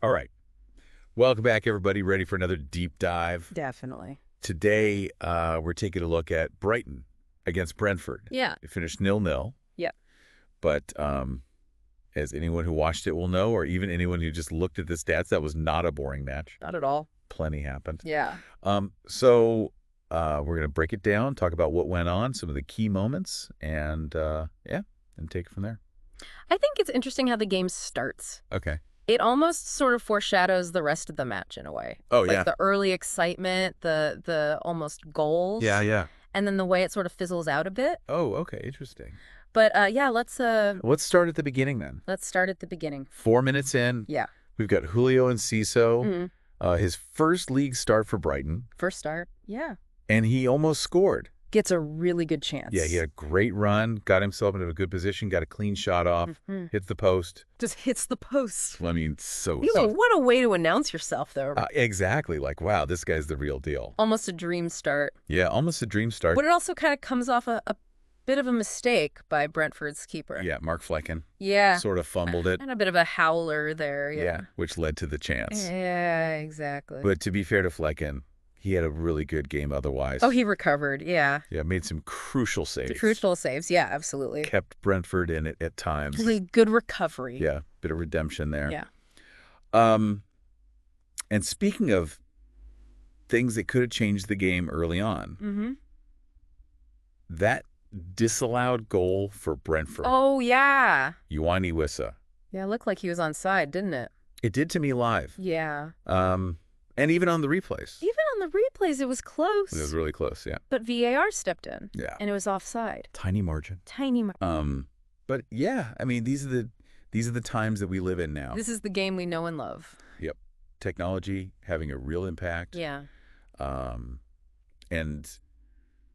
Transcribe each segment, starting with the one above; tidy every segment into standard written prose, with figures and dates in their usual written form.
All right. Welcome back, everybody. Ready for another deep dive? Definitely. Today, we're taking a look at Brighton against Brentford. Yeah. It finished 0-0. Yep. But as anyone who watched it will know, or even anyone who just looked at the stats, that was not a boring match. Not at all. Plenty happened. Yeah. So we're going to break it down, talk about what went on, some of the key moments, and and take it from there. I think it's interesting how the game starts. Okay. It almost sort of foreshadows the rest of the match in a way. Oh, like yeah. the early excitement, the almost goals. Yeah. And then the way it sort of fizzles out a bit. Oh, okay. Interesting. But yeah, let's start at the beginning then. start at the beginning. 4 minutes in. Yeah. We've got Julio Enciso, Mm-hmm. his first league start for Brighton, First start. Yeah. and he almost scored. Gets a really good chance. Yeah, he had a great run, got himself into a good position, got a clean shot off, hits the post. Just hits the post. I mean, so What a way to announce yourself, though. exactly. Like, wow, this guy's the real deal. Almost a dream start. Yeah, almost a dream start. But it also kind of comes off a bit of a mistake by Brentford's keeper. Yeah, Mark Flecken. Yeah. Sort of fumbled it. And a bit of a howler there. Yeah, which led to the chance. Yeah, exactly. But to be fair to Flecken, he had a really good game otherwise. Oh, he recovered. Yeah. Yeah, made some crucial saves. Crucial saves. Yeah, absolutely. Kept Brentford in it at times. Really good recovery. Yeah, bit of redemption there. Yeah. And speaking of things that could have changed the game early on, that disallowed goal for Brentford, Oh, yeah. Ioane Wissa, Yeah, it looked like he was onside, didn't it? it did to me live. Yeah. And even on the replays. Even on the replays, it was close. It was really close, yeah. But VAR stepped in. Yeah. And it was offside. Tiny margin. Tiny. But yeah, I mean, these are the times that we live in now. This is the game we know and love. Yep. Technology having a real impact. Yeah. And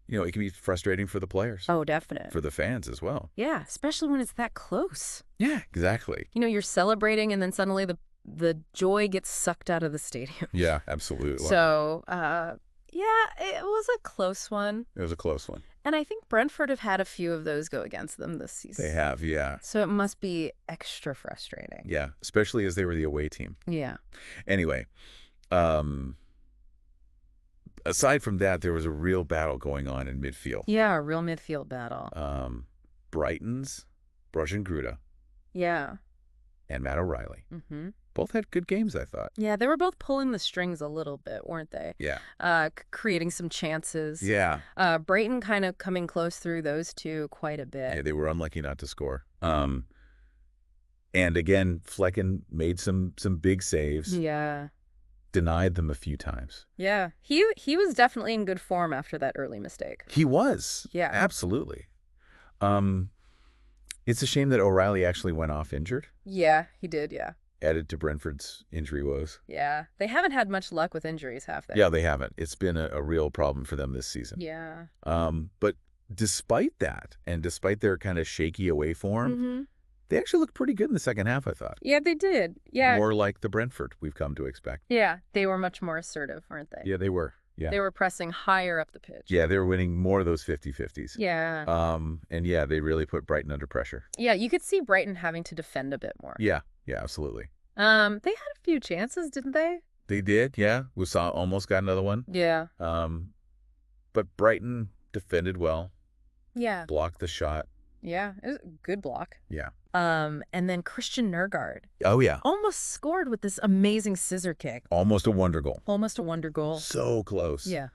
it can be frustrating for the players. Oh, definite. For the fans as well. Yeah, especially when it's that close. Yeah, exactly. You're celebrating and then suddenly the joy gets sucked out of the stadium. Yeah, absolutely. So, yeah, it was a close one. It was a close one. And I think Brentford have had a few of those go against them this season. They have, yeah. So it must be extra frustrating. Yeah, especially as they were the away team. Yeah. Anyway, aside from that, there was a real battle going on in midfield. Yeah, a real midfield battle. Brighton's Bruggen Yeah. and Matt O'Reilly. Both had good games, I thought. Yeah, they were both pulling the strings a little bit, weren't they? Yeah. Creating some chances. Yeah. Brighton kind of coming close through those two quite a bit. Yeah, they were unlucky not to score. And again, Flecken made some big saves. Yeah. Denied them a few times. Yeah. He was definitely in good form after that early mistake. He was. Yeah. Absolutely. It's a shame that O'Reilly actually went off injured. Yeah, he did, yeah. Added to Brentford's injury woes. Yeah. They haven't had much luck with injuries, have they? Yeah, they haven't. It's been a real problem for them this season. Yeah. But despite that, and despite their kind of shaky away form, they actually looked pretty good in the second half, I thought. Yeah, they did. Yeah. More like the Brentford we've come to expect. Yeah, they were much more assertive, weren't they? Yeah, they were. Yeah. They were pressing higher up the pitch. Yeah, they were winning more of those 50-50s. Yeah. And yeah, they really put Brighton under pressure. Yeah, you could see Brighton having to defend a bit more. Yeah, absolutely. They had a few chances, didn't they? They did, yeah. We almost got another one. Yeah. But Brighton defended well. Yeah. Blocked the shot. Yeah, it was a good block. Yeah. And then Christian Nørgaard. Oh, yeah. Almost scored with this amazing scissor kick. Almost a wonder goal. Almost a wonder goal. So close. Yeah.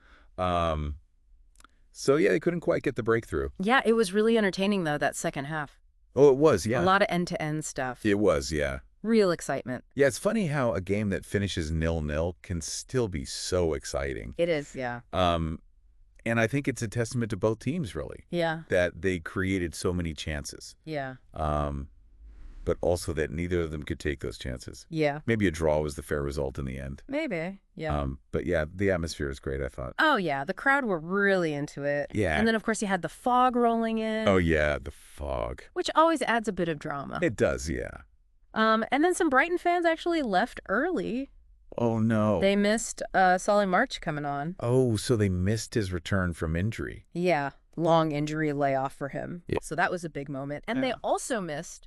So, yeah, they couldn't quite get the breakthrough. Yeah, it was really entertaining, though, that second half. Oh, it was, yeah. A lot of end-to-end stuff. It was, yeah. Real excitement. Yeah, it's funny how a game that finishes 0-0 can still be so exciting. It is, yeah. And I think it's a testament to both teams, really. Yeah. That they created so many chances. Yeah. But also that neither of them could take those chances. Yeah. Maybe a draw was the fair result in the end. Maybe. Yeah. But yeah, the atmosphere is great, I thought. Oh, yeah. The crowd were really into it. Yeah. And then, of course, you had the fog rolling in. Oh, yeah, the fog. Which always adds a bit of drama. It does, yeah. And then some Brighton fans actually left early. Oh, no. They missed Solly March coming on. Oh, so they missed his return from injury. Yeah. Long injury layoff for him. Yeah. So that was a big moment. And they also missed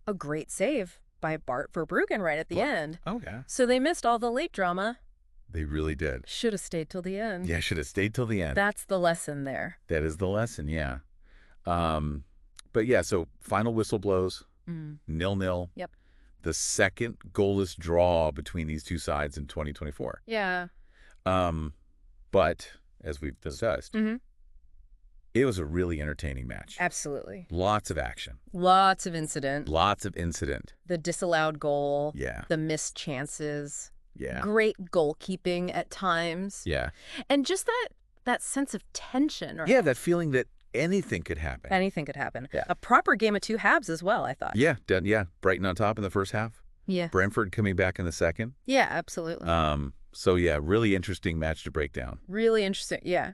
a great save by Bart Verbruggen right at the end. Oh, yeah. So they missed all the late drama. They really did. Should have stayed till the end. Yeah, should have stayed till the end. That's the lesson there. That is the lesson, yeah. But yeah, so final whistle blows, 0-0. Yep. The second goalless draw between these two sides in 2024. Yeah. But as we've discussed, it was a really entertaining match. Absolutely. Lots of action. Lots of incident. Lots of incident. The disallowed goal. Yeah. The missed chances. Yeah. Great goalkeeping at times. Yeah. And just that sense of tension. Yeah, that feeling that anything could happen. Anything could happen. Yeah. A proper game of two halves as well, I thought. Yeah. Yeah. Brighton on top in the first half. Yeah. Brentford coming back in the second. Yeah, absolutely. So yeah, really interesting match to break down. Really interesting. Yeah.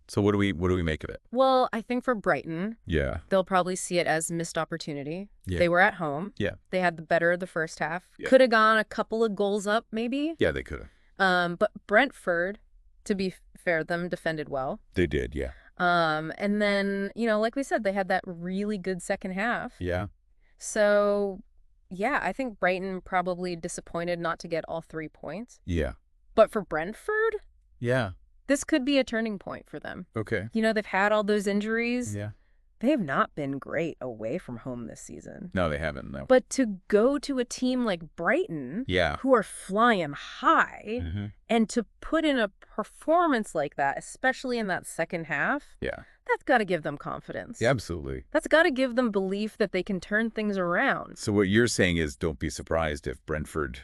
So what do we make of it? Well, I think for Brighton, Yeah. they'll probably see it as missed opportunity. Yeah. They were at home. Yeah. They had the better of the first half. Yeah. Could have gone a couple of goals up, maybe. Yeah, they could have. But Brentford, to be fair, them defended well. They did, yeah. And then, like we said, they had that really good second half. Yeah. So, yeah, I think Brighton probably disappointed not to get all 3 points. Yeah. But for Brentford, Yeah. this could be a turning point for them. Okay. They've had all those injuries. Yeah. They have not been great away from home this season. No, they haven't, no. But to go to a team like Brighton, Yeah. who are flying high, and to put in a performance like that, especially in that second half, Yeah. that's got to give them confidence. Yeah, absolutely. That's got to give them belief that they can turn things around. So what you're saying is don't be surprised if Brentford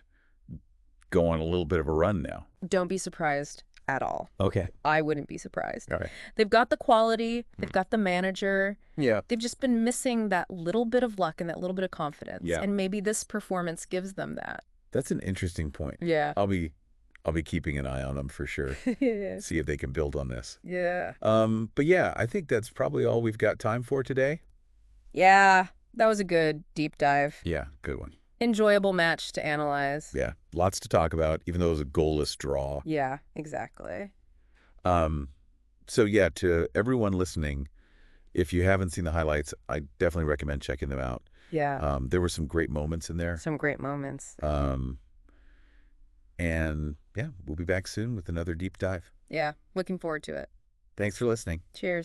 go on a little bit of a run now. Don't be surprised at all. Okay. I wouldn't be surprised. All right. They've got the quality. They've got the manager. Yeah. They've just been missing that little bit of luck and that little bit of confidence. Yeah. And maybe this performance gives them that. That's an interesting point. Yeah. I'll be keeping an eye on them for sure. See if they can build on this. Yeah. But yeah, I think that's probably all we've got time for today. Yeah. That was a good deep dive. Yeah, good one. Enjoyable match to analyze. Yeah, lots to talk about, even though it was a goalless draw. Yeah, exactly. So yeah, to everyone listening, if you haven't seen the highlights, I definitely recommend checking them out. Yeah. There were some great moments in there. Some great moments. And yeah, we'll be back soon with another deep dive. Yeah, looking forward to it. Thanks for listening. Cheers.